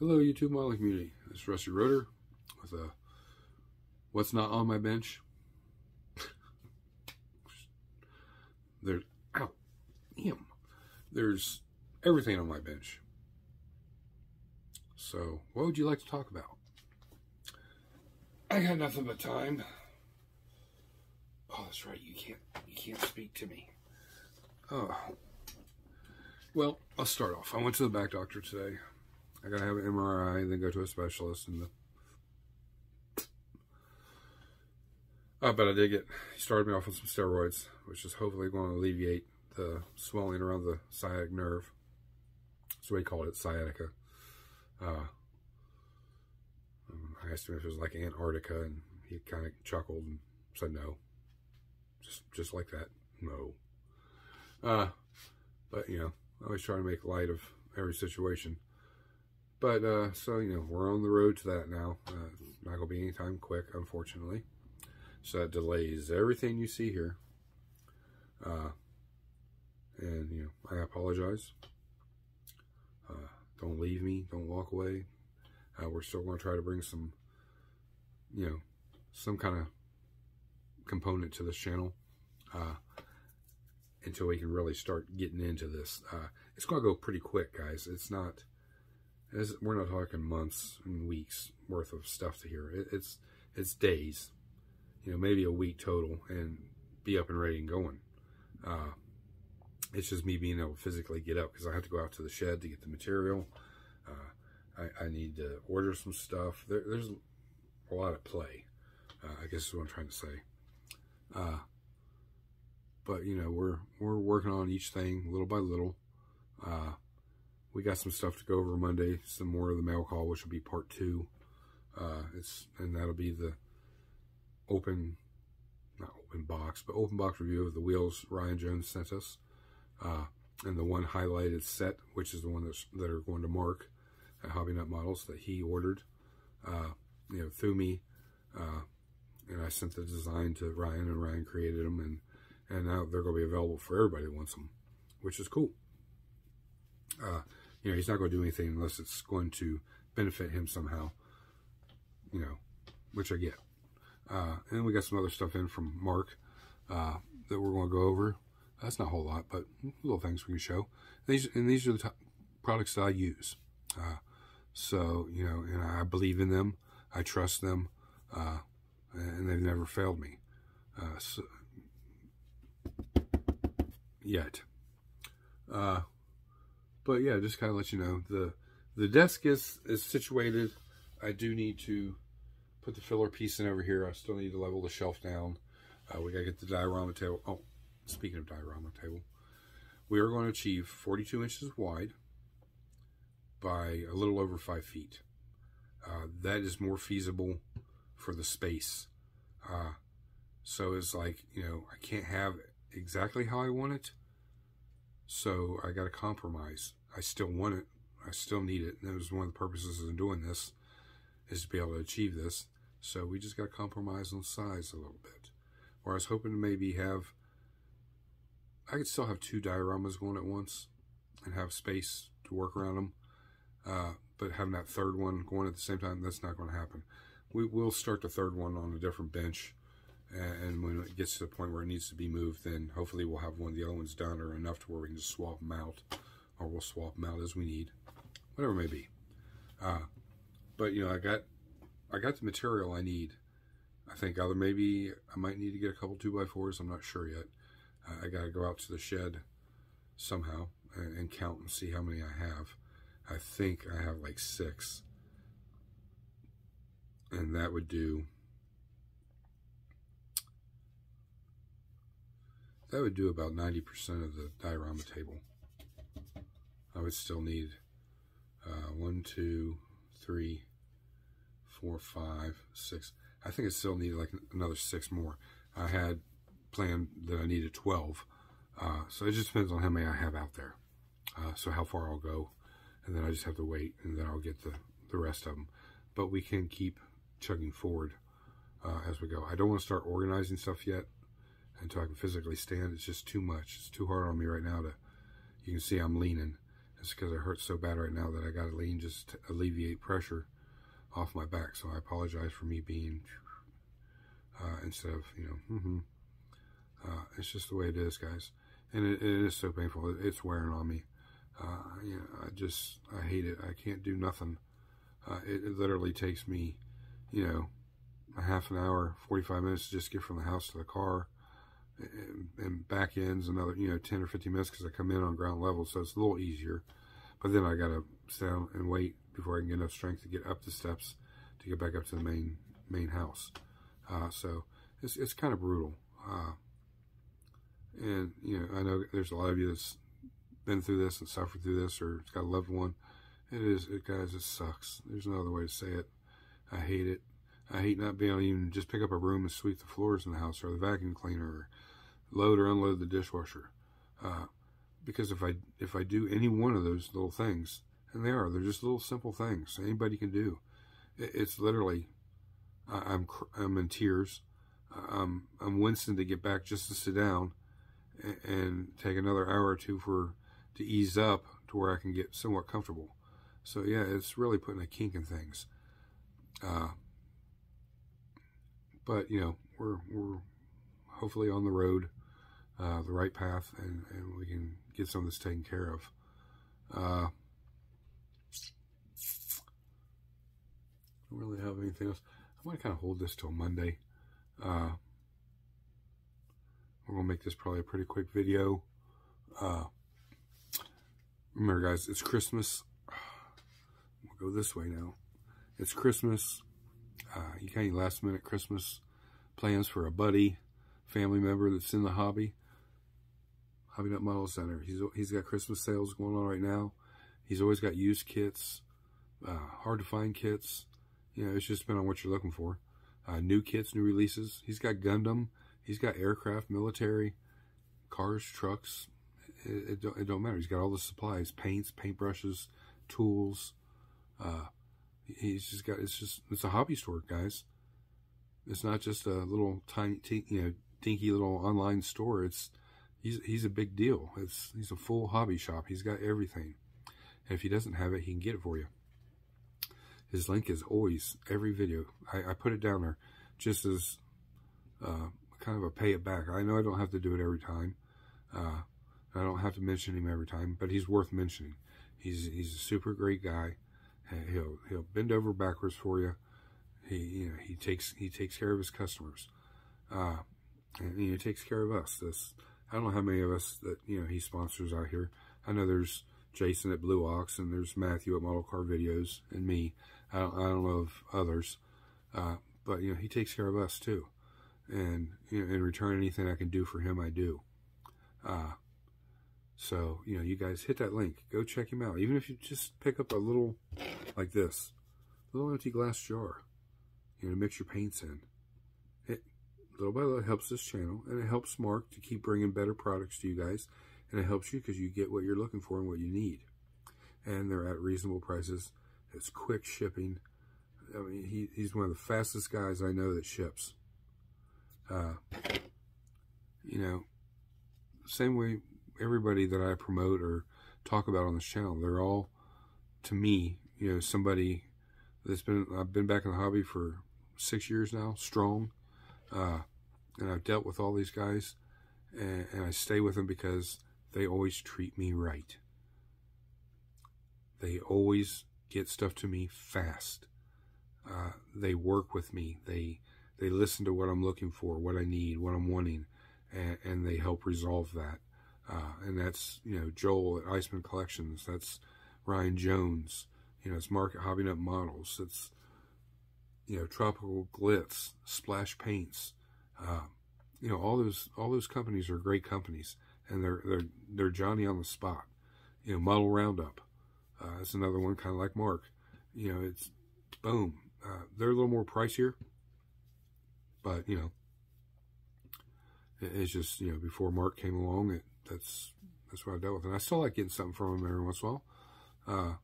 Hello YouTube modeling community, it's Rusty Rotor with a what's not on my bench. There's there's everything on my bench. So what would you like to talk about? I got nothing but time. Oh, that's right, you can't speak to me. Oh, well, I'll start off. I went to the back doctor today. I gotta have an MRI, then go to a specialist, and but I did he started me off with some steroids, which is hopefully going to alleviate the swelling around the sciatic nerve. That's what he called it, sciatica. I asked him if it was like Antarctica, and he kind of chuckled and said no. Just like that, no. But you know, I always try to make light of every situation. But, so, you know, we're on the road to that now. Not going to be anytime quick, unfortunately. So that delays everything you see here. And, you know, I apologize. Don't leave me. Don't walk away. We're still going to try to bring some, you know, some kind of component to this channel. Until we can really start getting into this. It's going to go pretty quick, guys. It's not... We're not talking months and weeks worth of stuff to hear. It's days, you know, maybe a week total, and be up and ready and going. It's just me being able to physically get up because I have to go out to the shed to get the material. I need to order some stuff. There's a lot of play, I guess is what I'm trying to say. But you know, we're working on each thing little by little. We got some stuff to go over Monday, some more of the mail call, which will be part 2. And that'll be the open box review of the wheels Ryan Jones sent us. And the one highlighted set, which is the one that are going to Mark at Hobby Nut Models that he ordered, you know, through me. And I sent the design to Ryan, and Ryan created them, and now they're going to be available for everybody that wants them, which is cool. You know, he's not going to do anything unless it's going to benefit him somehow, you know, which I get. And then we got some other stuff in from Mark that we're going to go over. That's not a whole lot, but little things we can show. And these are the products that I use. So, you know, and I believe in them. I trust them. And they've never failed me. Yet. But yeah, just kind of let you know, the desk is situated. I do need to put the filler piece in over here. I still need to level the shelf down. We got to get the diorama table. Oh, speaking of diorama table, we are going to achieve 42 inches wide by a little over 5 feet. That is more feasible for the space. So it's like, you know, I can't have exactly how I want it. So I got to compromise. I still want it. I still need it. And that was one of the purposes of doing this, is to be able to achieve this. So we just got to compromise on size a little bit. Or I was hoping to maybe have, I could still have 2 dioramas going at once and have space to work around them. But having that third one going at the same time, that's not going to happen. We'll start the third one on a different bench. And when it gets to the point where it needs to be moved, then hopefully we'll have one of the other ones done, or enough to where we can just swap them out, or we'll swap them out as we need, whatever it may be. But you know, I got the material I need. I think maybe I might need to get a couple 2x4s. I'm not sure yet. I got to go out to the shed somehow and count and see how many I have. I think I have like 6, and that would do. That would do about 90% of the diorama table. I would still need 1, 2, 3, 4, 5, 6. I think I still need like another 6 more. I had planned that I needed 12. So it just depends on how many I have out there. So how far I'll go. And then I just have to wait, and then I'll get the rest of them. But we can keep chugging forward as we go. I don't want to start organizing stuff yet until I can physically stand. It's just too much. It's too hard on me right now to, you can see I'm leaning. It's because it hurts so bad right now that I got to lean just to alleviate pressure off my back. So I apologize for me being instead of, it's just the way it is, guys. And it is so painful. It's wearing on me. I hate it. I can't do nothing. It literally takes me, a half an hour, 45 minutes to just get from the house to the car, and back ends another, 10 or 15 minutes because I come in on ground level, so it's a little easier. But then I got to sit down and wait before I can get enough strength to get up the steps to get back up to the main house. So it's kind of brutal. And, I know there's a lot of you that's been through this and suffered through this, or it's got a loved one. Guys, it sucks. There's no other way to say it. I hate it. I hate not being able to even just pick up a broom and sweep the floors in the house, or the vacuum cleaner, or load or unload the dishwasher. Because if I do any one of those little things, and they're just little simple things anybody can do. It's literally, I'm in tears. I'm wincing to get back just to sit down and take another hour or two to ease up to where I can get somewhat comfortable. So yeah, it's really putting a kink in things. But we're hopefully on the road, the right path, and we can get some of this taken care of. I don't really have anything else. I'm going to kind of hold this till Monday. We're going to make this probably a pretty quick video. Remember, guys, it's Christmas. We'll go this way now. It's Christmas. You got any last minute Christmas plans for a buddy, family member that's in the hobby? Hobby Nut Model Center. He's got Christmas sales going on right now. He's always got used kits, hard to find kits. It's just depending on what you're looking for. New kits, new releases. He's got Gundam. He's got aircraft, military, cars, trucks. It don't matter. He's got all the supplies, paints, paintbrushes, tools. He's just got, it's a hobby store, guys. It's not just a little tiny, dinky little online store. He's a big deal. He's a full hobby shop. He's got everything. And if he doesn't have it, he can get it for you. His link is always, every video. I put it down there just as kind of a pay it back. I know I don't have to do it every time. I don't have to mention him every time, but he's worth mentioning. He's a super great guy. He'll bend over backwards for you. He takes care of his customers, and he takes care of us. I don't know how many of us that he sponsors out here. I know there's Jason at Blue Ox, and there's Matthew at Model Car Videos, and me. I don't know of others, but he takes care of us too. And in return, anything I can do for him, I do. So you guys hit that link. Go check him out. Even if you just pick up a little, like this, little empty glass jar, to mix your paints in. It little by little helps this channel, and it helps Mark to keep bringing better products to you guys, and it helps you because you get what you're looking for and what you need, and they're at reasonable prices. It's quick shipping. I mean, he's one of the fastest guys I know that ships. Same way everybody that I promote or talk about on this channel, they're all, to me, somebody that's I've been back in the hobby for 6 years now, strong, and I've dealt with all these guys, and I stay with them because they always treat me right. They always get stuff to me fast. They work with me. They listen to what I'm looking for, what I need, what I'm wanting, and they help resolve that. And that's, Joel at Iceman Collections. That's Ryan Jones. It's Mark at Hobby Nut Models. It's, Tropical Glitz, Splash Paints. All those companies are great companies, and they're Johnny on the spot. Model Roundup. That's another one, kind of like Mark. It's boom. They're a little more pricier, but it's just before Mark came along, that's what I dealt with, and I still like getting something from him every once in a while,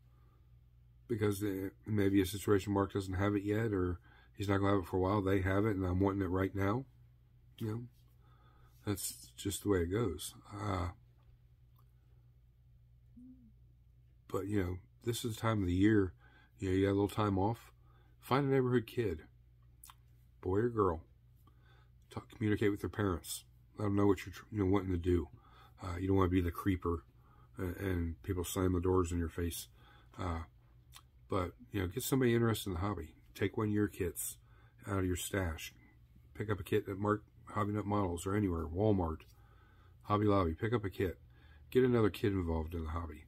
because it may be a situation Mark doesn't have it yet, or he's not gonna have it for a while. They have it, and I'm wanting it right now. That's just the way it goes. But, you know, this is the time of the year, you know, you got a little time off. Find a neighborhood kid, boy or girl. Communicate with their parents. Let them know what you're wanting to do. You don't want to be the creeper and people slam the doors in your face. But, you know, get somebody interested in the hobby. Take one of your kits out of your stash. Pick up a kit at Hobby Nut Models or anywhere, Walmart, Hobby Lobby. Pick up a kit. Get another kid involved in the hobby.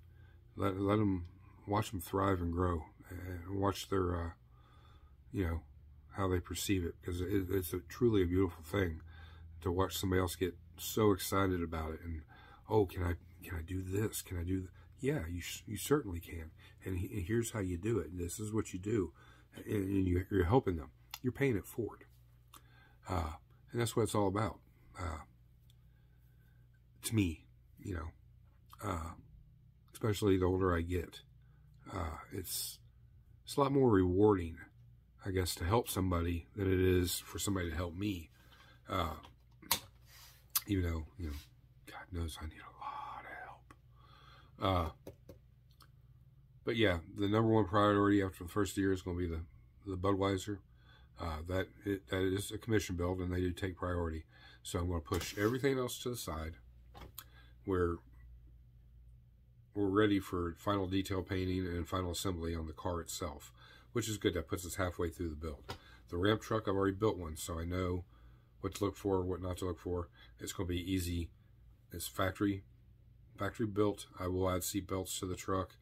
Let them, watch them thrive and grow, and watch their, you know, how they perceive it, because it's truly a beautiful thing to watch somebody else get so excited about it. And, oh, can I do this? Can I do yeah, you certainly can. And here's how you do it. This is what you do. And you're helping them. You're paying it forward. And that's what it's all about. To me, you know, especially the older I get, it's a lot more rewarding, I guess, to help somebody than it is for somebody to help me. Even though, you know, God knows I need a lot of help. But yeah, the #1 priority after the first year is going to be the Budweiser. That is a commission build, and they do take priority. So I'm going to push everything else to the side. We're ready for final detail painting and final assembly on the car itself, which is good. That puts us halfway through the build. The ramp truck, I've already built one, so I know what to look for, what not to look for. It's going to be easy. It's factory built. I will add seat belts to the truck.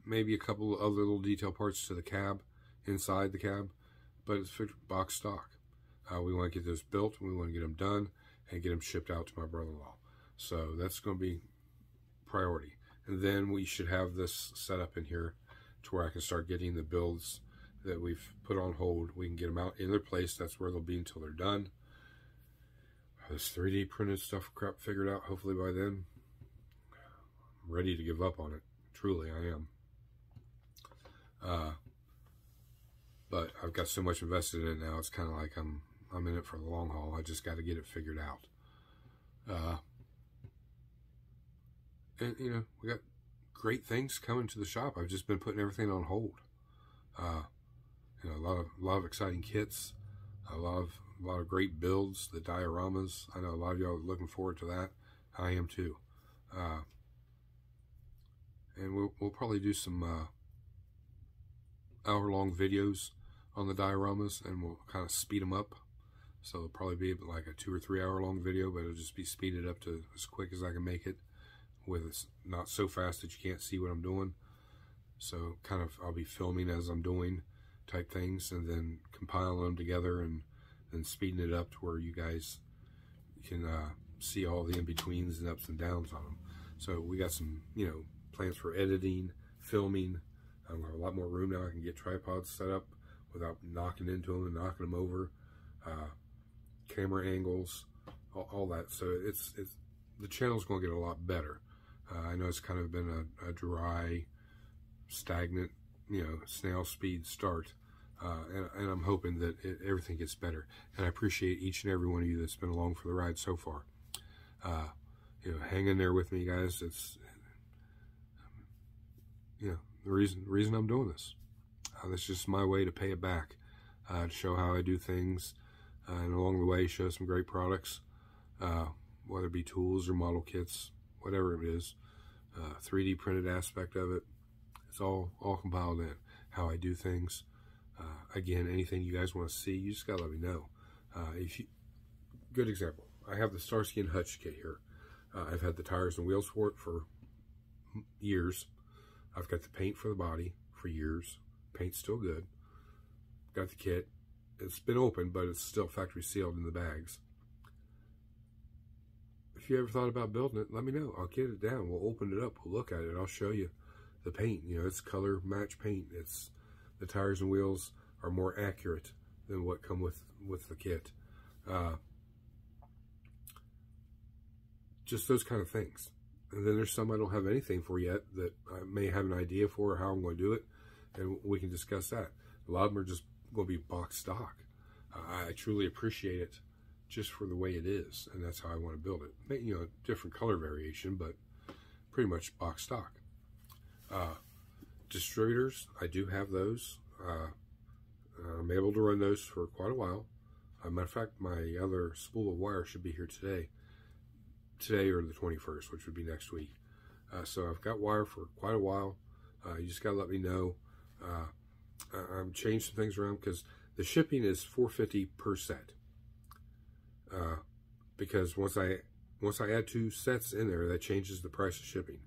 Maybe a couple of other little detail parts to the cab, inside the cab, but it's box stock. We want to get those built. We want to get them done and get them shipped out to my brother-in-law. So that's going to be priority. And then we should have this set up in here to where I can start getting the builds that we've put on hold. We can get them out in their place. That's where they'll be until they're done. This 3D printed stuff crap figured out hopefully by then. I'm ready to give up on it. Truly, I am. But I've got so much invested in it now. It's kind of like I'm in it for the long haul. I just got to get it figured out. And you know, we got great things coming to the shop. I've just been putting everything on hold. You know, a lot of exciting kits, a lot of great builds, the dioramas. I know a lot of y'all are looking forward to that. I am too. And we'll probably do some hour-long videos on the dioramas, and we'll kind of speed them up. So it'll probably be like a 2 or 3 hour long video, but it'll just be speeded up to as quick as I can make it, with it's not so fast that you can't see what I'm doing. So kind of I'll be filming as I'm doing type things, and then compiling them together and then speeding it up to where you guys can see all the in-betweens and ups and downs on them. So we got some, you know, plans for editing, filming. I have a lot more room now. I can get tripods set up without knocking into them and knocking them over. Camera angles, all that. So it's the channel's going to get a lot better. I know it's kind of been a dry, stagnant, you know, snail speed start. And I'm hoping that everything gets better. And I appreciate each and every one of you that's been along for the ride so far. You know, hang in there with me, guys. It's, you know, the reason I'm doing this. That's just my way to pay it back, to show how I do things, and along the way show some great products, whether it be tools or model kits, whatever it is. 3D printed aspect of it. It's all compiled in how I do things. Again, anything you guys want to see, you just gotta let me know. Good example. I have the Starsky and Hutch kit here. I've had the tires and wheels for it for years. I've got the paint for the body for years. Paint's still good. Got the kit. It's been opened, but it's still factory sealed in the bags. If you ever thought about building it, let me know. I'll get it down. We'll open it up. We'll look at it. I'll show you the paint. You know, it's color match paint. It's the tires and wheels are more accurate than what come with the kit. Just those kind of things. And then there's some I don't have anything for yet that I may have an idea for how I'm going to do it, and we can discuss that. A lot of them are just going to be box stock. I truly appreciate it just for the way it is, and that's how I want to build it. You know, different color variation, but pretty much box stock. Distributors, I do have those. I'm able to run those for quite a while. Matter of fact, my other spool of wire should be here today or the 21st, which would be next week. So I've got wire for quite a while. You just gotta let me know. I'm changing some things around because the shipping is $4.50 per set. Because once I add 2 sets in there, that changes the price of shipping.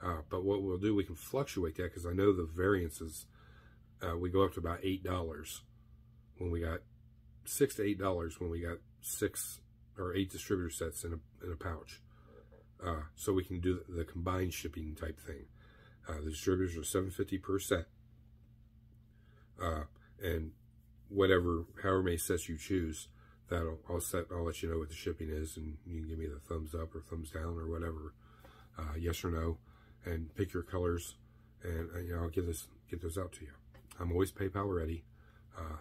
But what we'll do, we can fluctuate that because I know the variances. We go up to about $8 when we got $6 to $8 when we got 6 or 8 distributor sets in a pouch. So we can do the combined shipping type thing. The distributors are $7.50 per set, and however many sets you choose, I'll let you know what the shipping is, and you can give me the thumbs up or thumbs down or whatever, yes or no, and pick your colors, and I'll get those out to you. I'm always PayPal ready,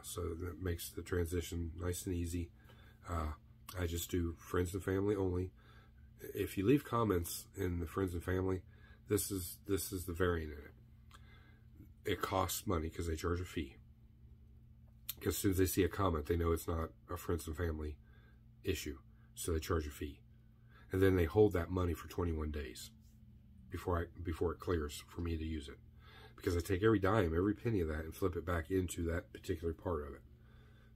so that makes the transition nice and easy. I just do friends and family only. If you leave comments in the friends and family, this is the variant in it. It costs money because they charge a fee. Because as soon as they see a comment, they know it's not a friends and family issue, so they charge a fee, and then they hold that money for 21 days before it clears for me to use it. Because I take every dime, every penny of that, and flip it back into that particular part of it.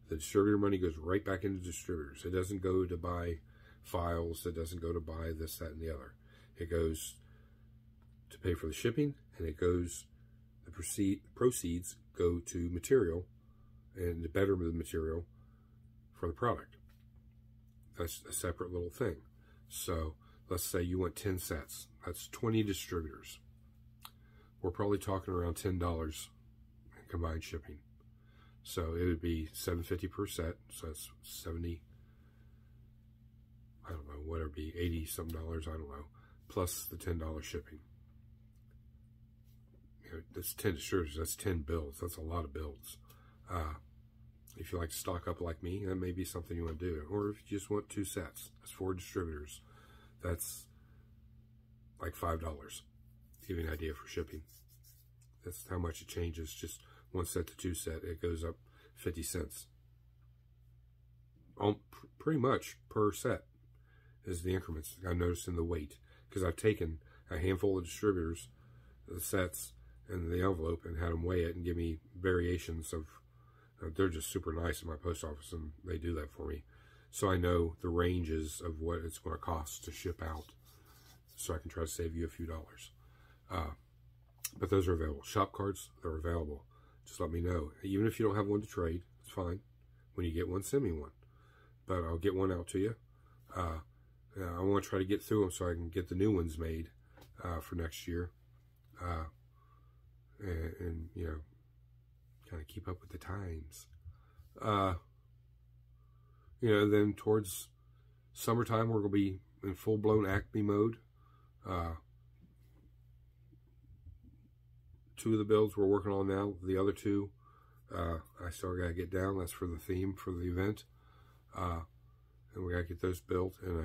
The distributor money goes right back into distributors. It doesn't go to buy files. It doesn't go to buy this, that, and the other. It goes to pay for the shipping, and the proceeds go to material and the betterment of the material for the product. That's a separate little thing. So let's say you want 10 sets. That's 20 distributors. We're probably talking around $10 in combined shipping. So it would be $7.50 per set. So that's 70, I don't know, whatever it be, 80 some dollars, I don't know, plus the $10 shipping. That's 10 distributors, that's 10 builds. That's a lot of builds. If you like to stock up like me, that may be something you want to do. Or if you just want 2 sets, that's 4 distributors. That's like $5. To give you an idea for shipping. That's how much it changes. Just 1 set to 2 set, it goes up 50 cents. Pretty much per set is the increments I've noticed in the weight. Because I've taken a handful of distributors, the sets, and the envelope, and had them weigh it and give me variations of, they're just super nice in my post office, and they do that for me. So I know the ranges of what it's going to cost to ship out, so I can try to save you a few dollars. But those are available. Shop cards, they're available. Just let me know. Even if you don't have one to trade, it's fine. When you get one, send me one. But I'll get one out to you. I want to try to get through them so I can get the new ones made for next year. And you know, kind of keep up with the times. You know, then towards summertime, we're going to be in full-blown Acme mode. 2 of the builds we're working on now. The other 2, I still got to get down. That's for the theme for the event. And we got to get those built in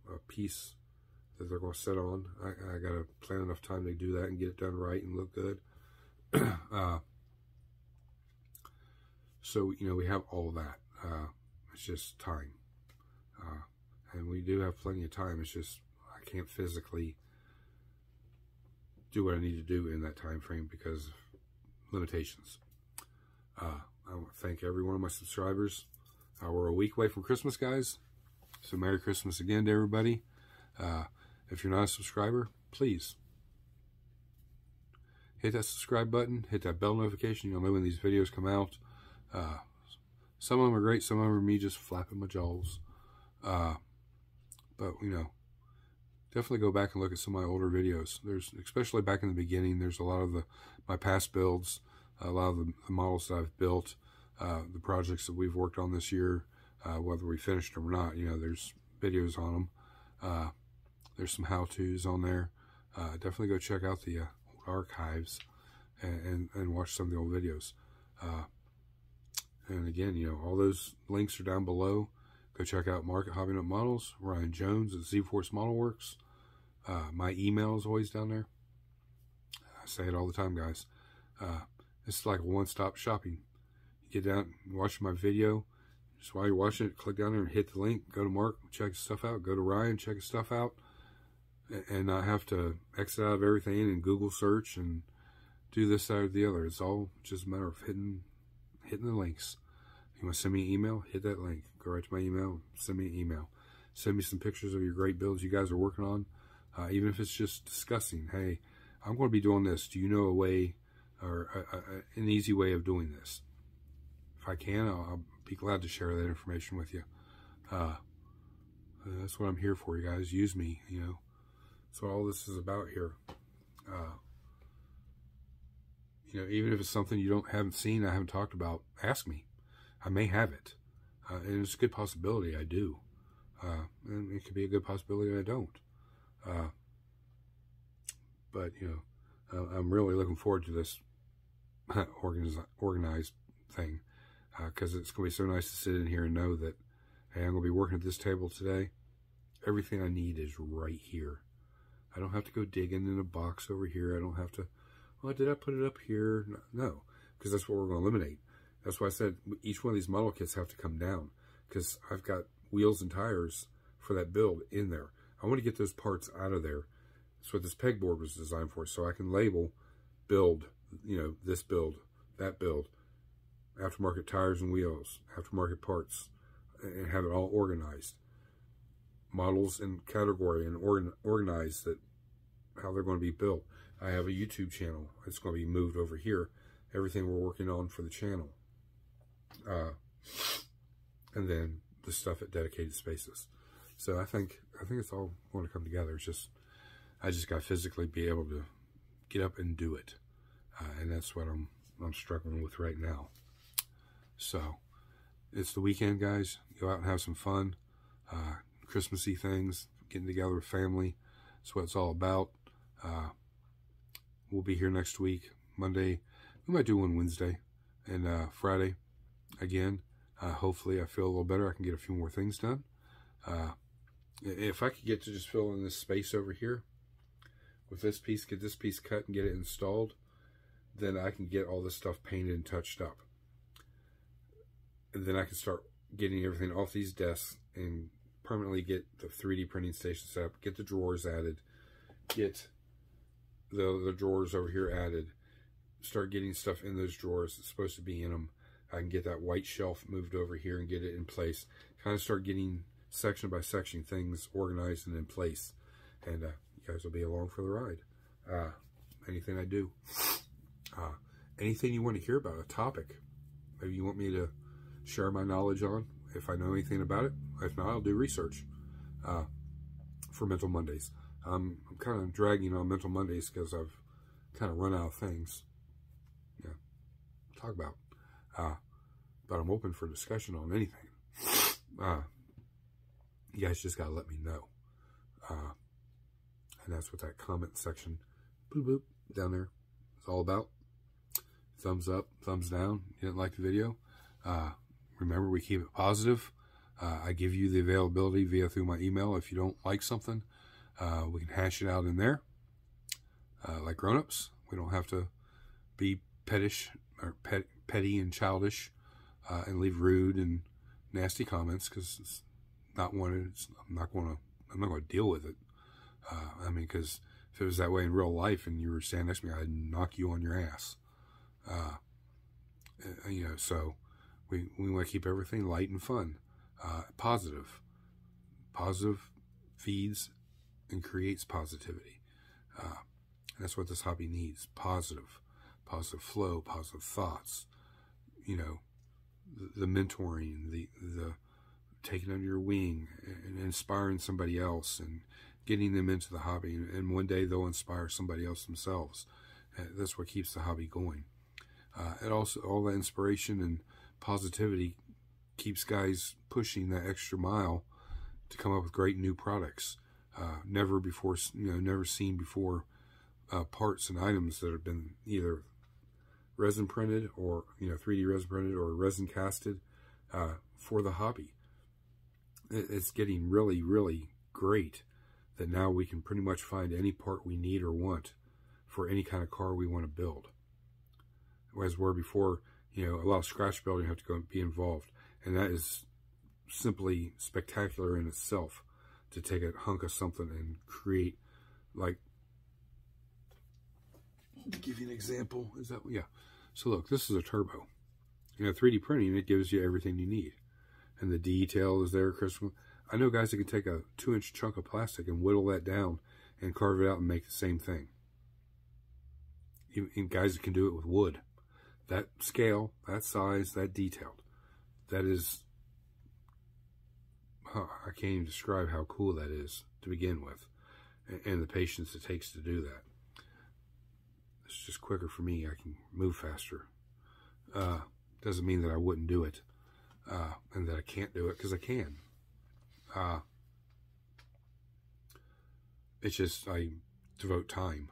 a piece that they're going to sit on. I got to plan enough time to do that and get it done right and look good. So, you know, we have all that. It's just time. And we do have plenty of time. It's just I can't physically do what I need to do in that time frame because of limitations. I want to thank every one of my subscribers. We're a week away from Christmas, guys. So Merry Christmas again to everybody. If you're not a subscriber, please hit that subscribe button, hit that bell notification. You'll know when these videos come out. Some of them are great. Some of them are me just flapping my jaws. But, you know, definitely go back and look at some of my older videos. There's, especially back in the beginning, there's a lot of my past builds, a lot of the models that I've built, the projects that we've worked on this year, whether we finished them or not. You know, there's videos on them. There's some how-tos on there. Definitely go check out the old archives and watch some of the old videos. And again, you know, all those links are down below. Go check out Mark at Hobby Nut Models, Ryan Jones at Z-Force Model Works. My email is always down there. I say it all the time, guys. It's like a one-stop shopping. You get down, watch my video. Just while you're watching it, click down there and hit the link. Go to Mark, check his stuff out. Go to Ryan, check his stuff out. And not have to exit out of everything and Google search and do this, that, or the other. It's all just a matter of hitting the links. You want to send me an email? Hit that link. Go right to my email. Send me an email. Send me some pictures of your great builds you guys are working on. Even if it's just discussing, hey, I'm going to be doing this. Do you know a way or an easy way of doing this? If I can, I'll be glad to share that information with you. That's what I'm here for, you guys. Use me, you know. That's what all this is about here. You know, even if it's something you haven't seen, I haven't talked about, ask me. I may have it. And it's a good possibility I do. And it could be a good possibility I don't. But, you know, I'm really looking forward to this organized thing. Because it's going to be so nice to sit in here and know that, hey, I'm going to be working at this table today. Everything I need is right here. I don't have to go digging in a box over here. I don't have to, well, did I put it up here? No, because that's what we're going to eliminate. That's why I said each one of these model kits have to come down, because I've got wheels and tires for that build in there. I want to get those parts out of there. That's what this pegboard was designed for, so I can label, build, you know, this build, that build, aftermarket tires and wheels, aftermarket parts, and have it all organized. Models in category and organize that how they're going to be built. I have a YouTube channel. It's going to be moved over here. Everything we're working on for the channel. And then the stuff at dedicated spaces. So I think it's all going to come together. It's just, I just got to physically be able to get up and do it. And that's what I'm struggling with right now. So it's the weekend, guys. Go out and have some fun. Christmassy things, getting together with family. That's what it's all about. We'll be here next week, Monday. We might do one Wednesday and Friday again. Hopefully I feel a little better. I can get a few more things done. If I could get to just fill in this space over here with this piece, get this piece cut and get it installed, then I can get all this stuff painted and touched up. And then I can start getting everything off these desks and permanently get the 3D printing station set up, get the drawers added, get the drawers over here added, start getting stuff in those drawers that's supposed to be in them. I can get that white shelf moved over here and get it in place. Kind of start getting section by section things organized and in place. And you guys will be along for the ride. Anything I do. Anything you want to hear about, a topic. Maybe you want me to share my knowledge on, if I know anything about it. If not, I'll do research for Mental Mondays. I'm kind of dragging on Mental Mondays because I've kind of run out of things to talk about. But I'm open for discussion on anything. You guys just got to let me know. And that's what that comment section, boop, boop, down there is all about. Thumbs up, thumbs down. You didn't like the video? Remember, we keep it positive. I give you the availability through my email. If you don't like something, we can hash it out in there. Like grown-ups, we don't have to be pettish or petty and childish and leave rude and nasty comments, because it's not wanted. I'm not going to deal with it. I mean, because if it was that way in real life and you were standing next to me, I'd knock you on your ass. You know, so we want to keep everything light and fun, positive. Positive feeds and creates positivity. And that's what this hobby needs. Positive flow, positive thoughts. You know, the mentoring, the taking under your wing and inspiring somebody else and getting them into the hobby. And one day they'll inspire somebody else themselves. That's what keeps the hobby going. And also all that inspiration and positivity keeps guys pushing that extra mile to come up with great new products. Never seen before parts and items that have been either resin printed or 3D resin printed or resin casted for the hobby. It's getting really, really great that now we can pretty much find any part we need or want for any kind of car we want to build. Whereas where before, you know, a lot of scratch building, you have to go and be involved. And that is simply spectacular in itself, to take a hunk of something and create, like, to give you an example, is that, yeah. So look, this is a turbo. You know, 3D printing, it gives you everything you need. And the detail is there, Chris. I know guys that can take a 2-inch chunk of plastic and whittle that down and carve it out and make the same thing. Even guys that can do it with wood. That scale, that size, that detailed. That is, I can't even describe how cool that is to begin with. And the patience it takes to do that. It's just quicker for me. I can move faster. Doesn't mean that I wouldn't do it. And that I can't do it, because I can. It's just I devote time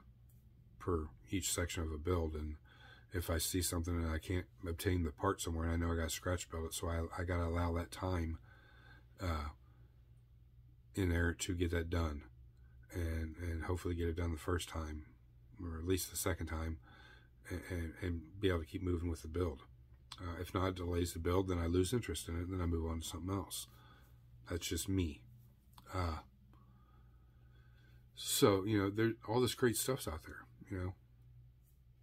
per each section of a build, and if I see something and I can't obtain the part somewhere, and I know I got to scratch build it, so I got to allow that time in there to get that done, and hopefully get it done the first time, or at least the second time, and be able to keep moving with the build. If not, it delays the build, then I lose interest in it, and then I move on to something else. That's just me. So, you know, there's all this great stuff's out there, you know,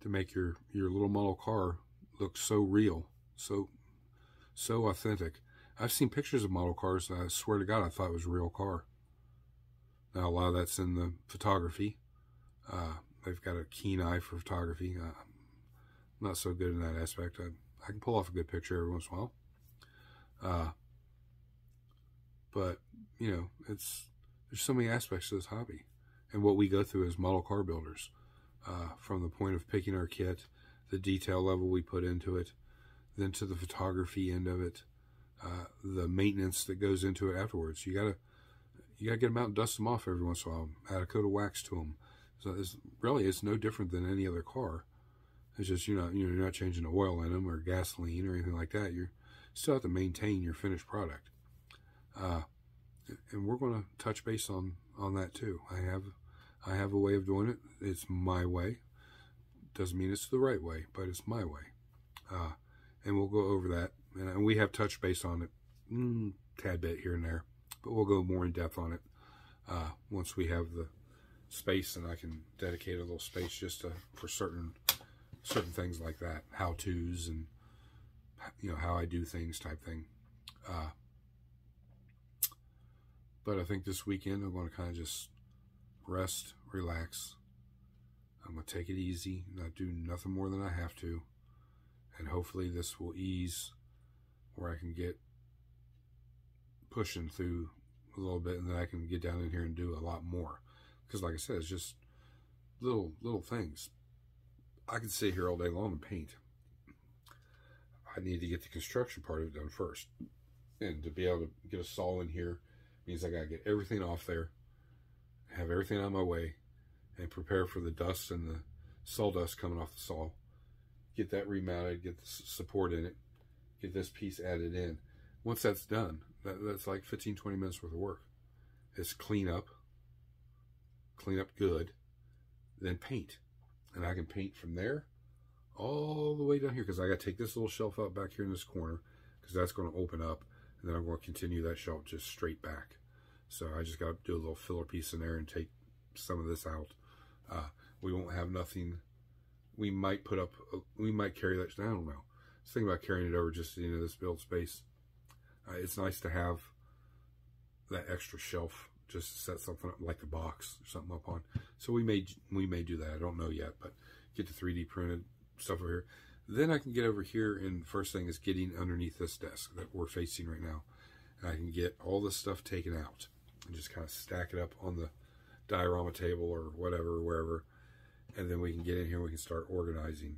to make your little model car look so real, so authentic. I've seen pictures of model cars that I swear to God I thought it was a real car. Now, a lot of that's in the photography. They've got a keen eye for photography. I'm not so good in that aspect. I can pull off a good picture every once in a while. But, you know, there's so many aspects to this hobby. And what we go through as model car builders, from the point of picking our kit, the detail level we put into it, then to the photography end of it, the maintenance that goes into it afterwards. You gotta get them out and dust them off every once in a while. Add a coat of wax to them. So it's no different than any other car. It's just you're not changing the oil in them or gasoline or anything like that. You still have to maintain your finished product. And we're going to touch base on that too. I have a way of doing it. It's my way. Doesn't mean it's the right way, but it's my way. And we'll go over that. And we have touched base on it tad bit here and there, but we'll go more in depth on it once we have the space, and I can dedicate a little space just for certain things like that, how-tos, and you know, how I do things type thing. But I think this weekend I'm going to kind of just rest, relax. I'm going to take it easy, not do nothing more than I have to, and hopefully this will ease where I can get pushing through a little bit, and then I can get down in here and do a lot more. Because like I said, it's just little things. I could sit here all day long and paint. I need to get the construction part of it done first. And to be able to get a saw in here means I got to get everything off there, have everything out of my way, and prepare for the dust and the sawdust coming off the saw. Get that remounted, get the support in it, get this piece added in. Once that's done, that's like 15-20 minutes worth of work. It's clean up good, then paint. And I can paint from there all the way down here, because I got to take this little shelf out back here in this corner, because that's going to open up, and then I'm going to continue that shelf just straight back. So I just got to do a little filler piece in there and take some of this out. We won't have nothing. We might carry that, I don't know. I was thinking about carrying it over just into this build space. It's nice to have that extra shelf just to set something up, like the box or something up on. So we may do that. I don't know yet, but get the 3D printed stuff over here. Then I can get over here, and first thing is getting underneath this desk that we're facing right now. And I can get all this stuff taken out and just kind of stack it up on the diorama table or whatever, wherever. And then we can get in here and we can start organizing.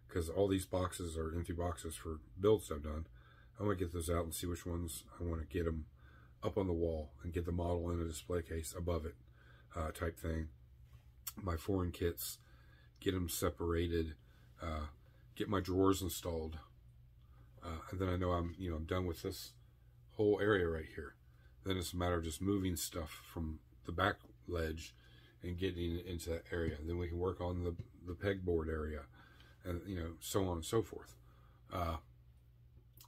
Because all these boxes are empty boxes for builds I've done. I want to get those out and see which ones I want to get them up on the wall and get the model in a display case above it, type thing. My foreign kits, get them separated, get my drawers installed, and then I know I'm done with this whole area right here. Then it's a matter of just moving stuff from the back ledge and getting it into that area. Then we can work on the pegboard area, and so on and so forth.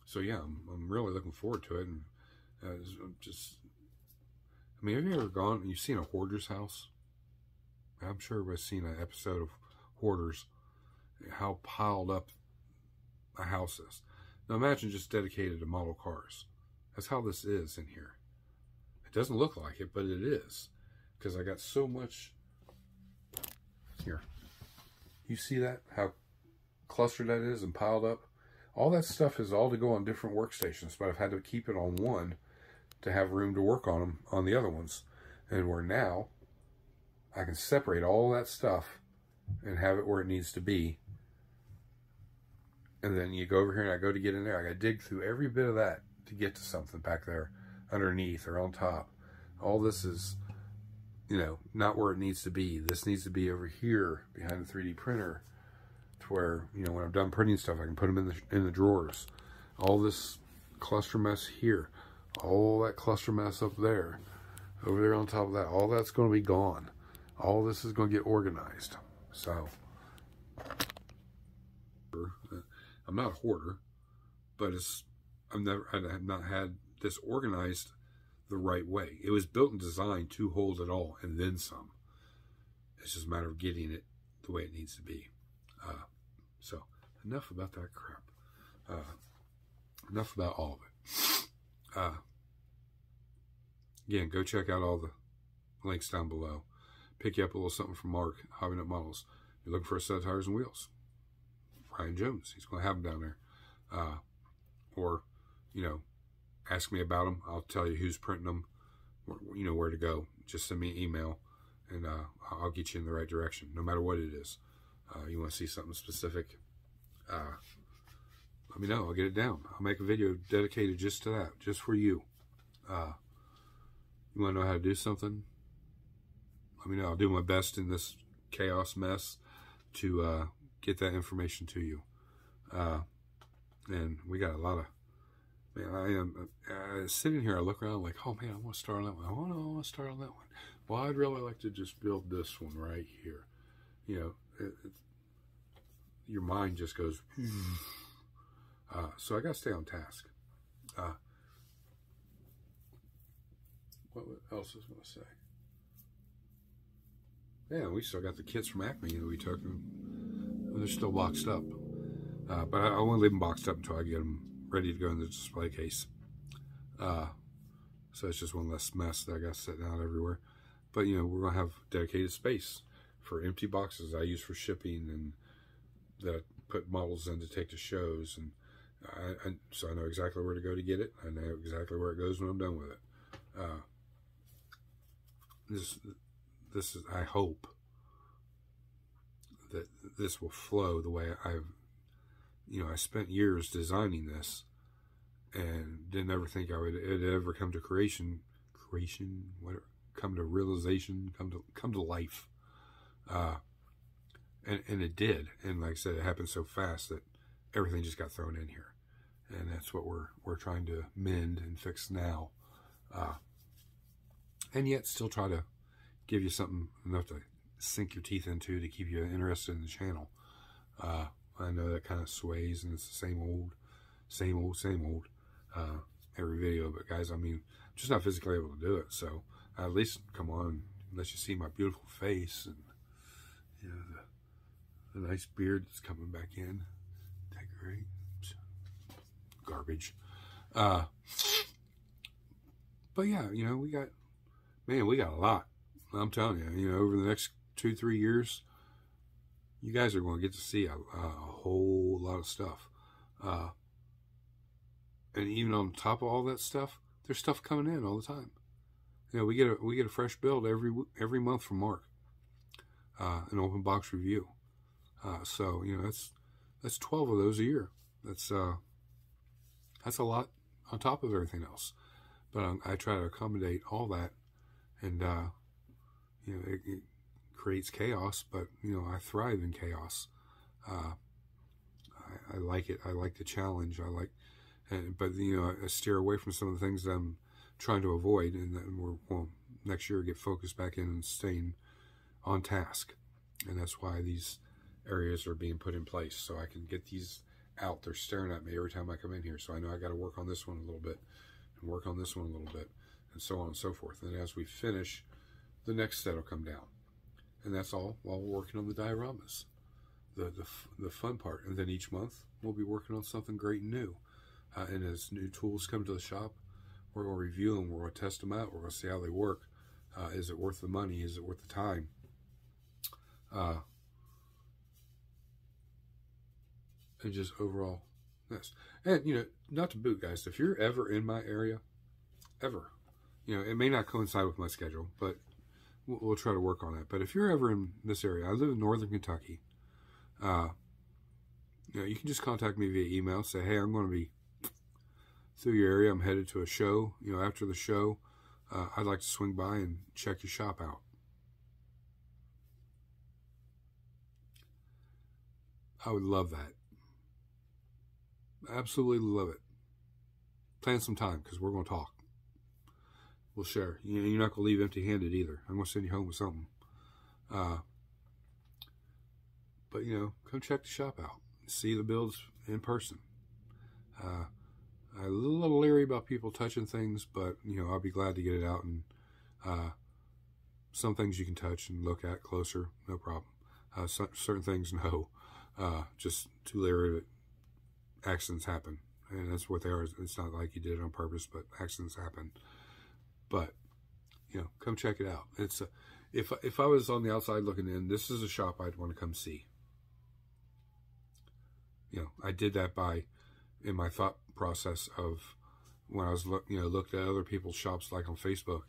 So yeah, I'm really looking forward to it. And just, I mean, have you ever gone and you've seen a hoarder's house? I'm sure everybody's seen an episode of Hoarders, how piled up a house is. Now imagine just dedicated to model cars. That's how this is in here. It doesn't look like it, but it is. Because I got so much here. You see that? How clustered that is and piled up? All that stuff is all to go on different workstations, but I've had to keep it on one to have room to work on them on the other ones. And where now I can separate all that stuff and have it where it needs to be. And then you go over here and I go to get in there. I got to dig through every bit of that to get to something back there underneath or on top. All this is, not where it needs to be. This needs to be over here behind the 3D printer to where, when I'm done printing stuff, I can put them in the drawers. All this cluster mess here. All that cluster mess up there. Over there on top of that. All that's going to be gone. All this is going to get organized. So, I'm not a hoarder, but I have not had this organized the right way. It was built and designed to hold it all and then some. It's just a matter of getting it the way it needs to be. So, enough about that crap. Enough about all of it. Again, go check out all the links down below. Pick you up a little something from Mark, Hobby Nut Models. You're looking for a set of tires and wheels. Ryan Jones, he's going to have them down there. Or, ask me about them. I'll tell you who's printing them, where to go. Just send me an email, and I'll get you in the right direction, no matter what it is. You want to see something specific, let me know. I'll get it down. I'll make a video dedicated just to that, just for you. You want to know how to do something? Let me know. I'll do my best in this chaos mess to get that information to you. And we got a lot of, man, I am sitting here, I look around like, oh man, I want to start on that one. Oh no, I want to start on that one. Well, I'd really like to just build this one right here. Your mind just goes, so I got to stay on task. What else was I going to say? Yeah, we still got the kits from Acme that we took, and they're still boxed up. But I want to leave them boxed up until I get them ready to go in the display case. So it's just one less mess that I got sitting out everywhere. But, we're going to have dedicated space for empty boxes I use for shipping and that I put models in to take to shows. And so I know exactly where to go to get it. I know exactly where it goes when I'm done with it. This is, I hope that this will flow the way I spent years designing this and didn't ever think it'd ever come to come to realization, come to life. And it did. And like I said, it happened so fast that everything just got thrown in here. And that's what we're trying to mend and fix now. And yet still try to give you something enough to sink your teeth into to keep you interested in the channel. I know that kind of sways and it's the same old every video, but guys, I mean, I'm just not physically able to do it, so I at least come on and let you see my beautiful face and the nice beard that's coming back in. That great garbage. But yeah, we got a lot. I'm telling you, over the next 2-3 years, you guys are going to get to see a whole lot of stuff. And even on top of all that stuff, there's stuff coming in all the time. We get a fresh build every month from Mark. An open box review. So that's 12 of those a year. That's a lot on top of everything else. But I try to accommodate all that, and it creates chaos. But I thrive in chaos. I like it. I like the challenge. But I steer away from some of the things that I'm trying to avoid, and then next year get focused back in and staying on task. And that's why these areas are being put in place, so I can get these out. They're staring at me every time I come in here, so I know I got to work on this one a little bit and work on this one a little bit, and so on and so forth. And as we finish, the next set will come down, and that's all while we're working on the dioramas, the fun part. And then each month we'll be working on something great and new, and as new tools come to the shop, we're going to review them, we're going to test them out, we're going to see how they work. Is it worth the money? Is it worth the time? And just overall this. And, you know, not to boot, guys, if you're ever in my area, ever, you know, it may not coincide with my schedule, but we'll try to work on that. But if you're ever in this area, I live in northern Kentucky, you know, you can just contact me via email, say, hey, I'm going to be through your area, I'm headed to a show, you know, after the show, I'd like to swing by and check your shop out. I would love that. Absolutely love it. Plan some time, because we're going to talk. We'll share. You know, you're not going to leave empty-handed either. I'm going to send you home with something. But, you know, come check the shop out. See the builds in person. I'm a little leery about people touching things, but, you know, I'll be glad to get it out. And some things you can touch and look at closer, no problem. Certain things, no. Just too leery that accidents happen, and that's what they are. It's not like you did it on purpose, but accidents happen. But, you know, come check it out. It's if I was on the outside looking in, this is a shop I'd want to come see. You know, I did that in my thought process of when I was looked at other people's shops, like on Facebook,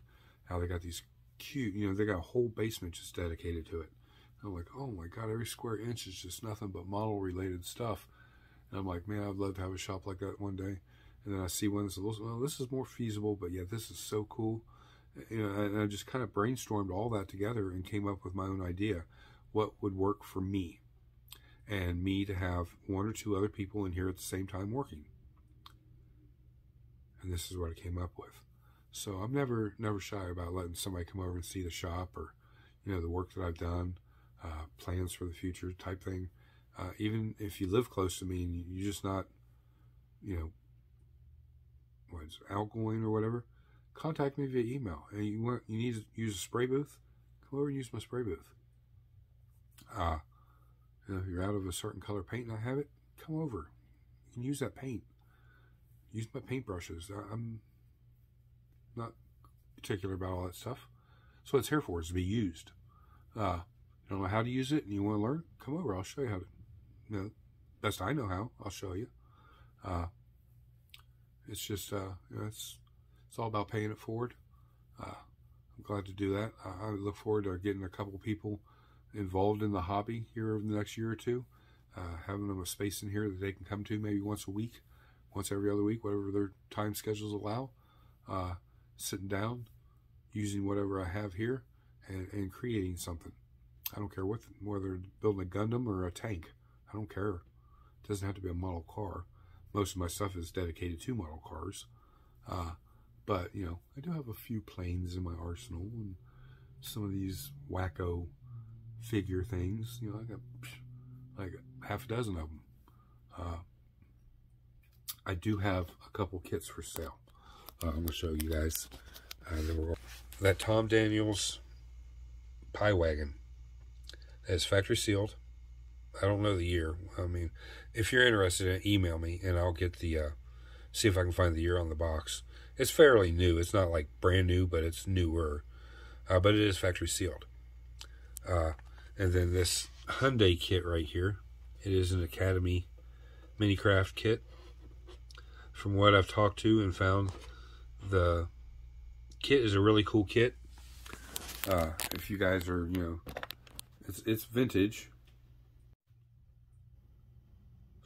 how they got these cute, you know, they got a whole basement just dedicated to it. And I'm like, oh my God, every square inch is just nothing but model related stuff. And I'm like, man, I'd love to have a shop like that one day. And then I see one that's a little, well, this is more feasible, but yeah, this is so cool. You know, and I just kind of brainstormed all that together and came up with my own idea. What would work for me? And me to have one or two other people in here at the same time working. And this is what I came up with. So I'm never shy about letting somebody come over and see the shop, or, you know, the work that I've done, plans for the future type thing. Even if you live close to me and you're just not, you know, outgoing or whatever, contact me via email. And you need to use a spray booth, come over and use my spray booth. You know, if you're out of a certain color paint and I have it, come over. You can use that paint. Use my paintbrushes. I'm not particular about all that stuff. So what it's here for is to be used. You don't know how to use it and you want to learn? Come over. I'll show you how to. You know, best I know how. I'll show you. It's just, you know, it's all about paying it forward. I'm glad to do that. I look forward to getting a couple people involved in the hobby here over the next year or two, having them a space in here that they can come to maybe once a week, once every other week, whatever their time schedules allow, sitting down, using whatever I have here, and creating something. I don't care whether building a Gundam or a tank. I don't care. It doesn't have to be a model car. Most of my stuff is dedicated to model cars. But, you know, I do have a few planes in my arsenal, and some of these wacko figure things. You know, I got like half a dozen of them. I do have a couple kits for sale. I'm going to show you guys. That Tom Daniels pie wagon. It's factory sealed. I don't know the year. I mean, if you're interested, email me and I'll get the, see if I can find the year on the box. It's fairly new. It's not like brand new, but it's newer. But it is factory sealed. And then this Hyundai kit right here. It is an Academy mini craft kit. From what I've talked to and found, the kit is a really cool kit. If you guys are, you know, it's vintage.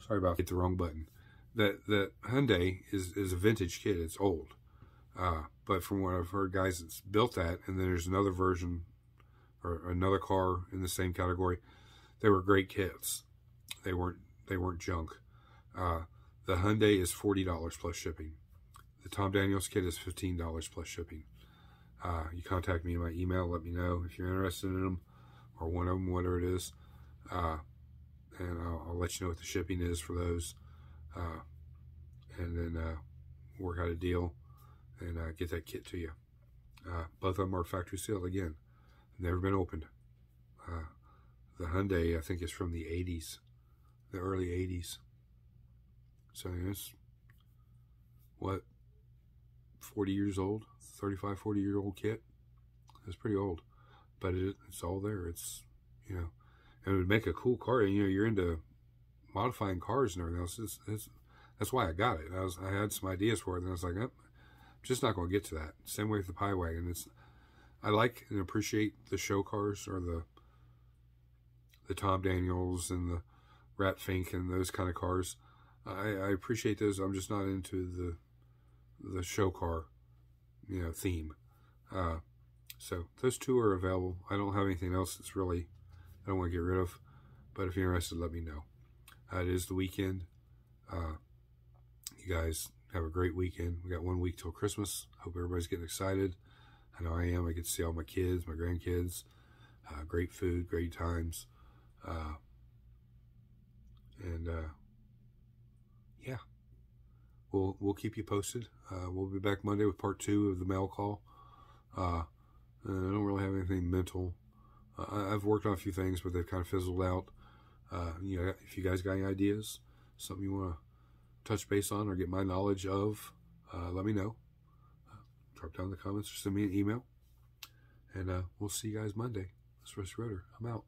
Sorry about hit the wrong button. That Hyundai is a vintage kit. It's old. But from what I've heard, guys, it's built that, and then there's another version or another car in the same category. They were great kits. They weren't junk. The Hyundai is $40 plus shipping. The Tom Daniels kit is $15 plus shipping. You contact me in my email, let me know if you're interested in them, or one of them, whatever it is, and I'll let you know what the shipping is for those, and then work out a deal and get that kit to you. Both of them are factory sealed again, never been opened. The Hyundai, I think, is from the 80s, the early 80s. So it's, what, 40 years old, 35, 40-year-old kit. It's pretty old, but it's all there. It's, you know, and it would make a cool car. You know, you're into modifying cars and everything else. That's why I got it. I had some ideas for it, and I was like, I'm just not going to get to that. Same way with the Pie Wagon. I like and appreciate the show cars, or the Tom Daniels and the Rat Fink and those kind of cars. I appreciate those. I'm just not into the show car, you know, theme. So those two are available. I don't have anything else that's really I don't want to get rid of, but if you're interested, let me know. It is the weekend. You guys have a great weekend. We got 1 week till Christmas. Hope everybody's getting excited. I know I am. I get to see all my kids, my grandkids. Great food, great times. Yeah, we'll keep you posted. We'll be back Monday with part 2 of the mail call. I don't really have anything mental. I've worked on a few things, but they've kind of fizzled out. You know, if you guys got any ideas, something you want to touch base on or get my knowledge of, let me know. Drop down in the comments or send me an email. And we'll see you guys Monday. This is Russ Roeder. I'm out.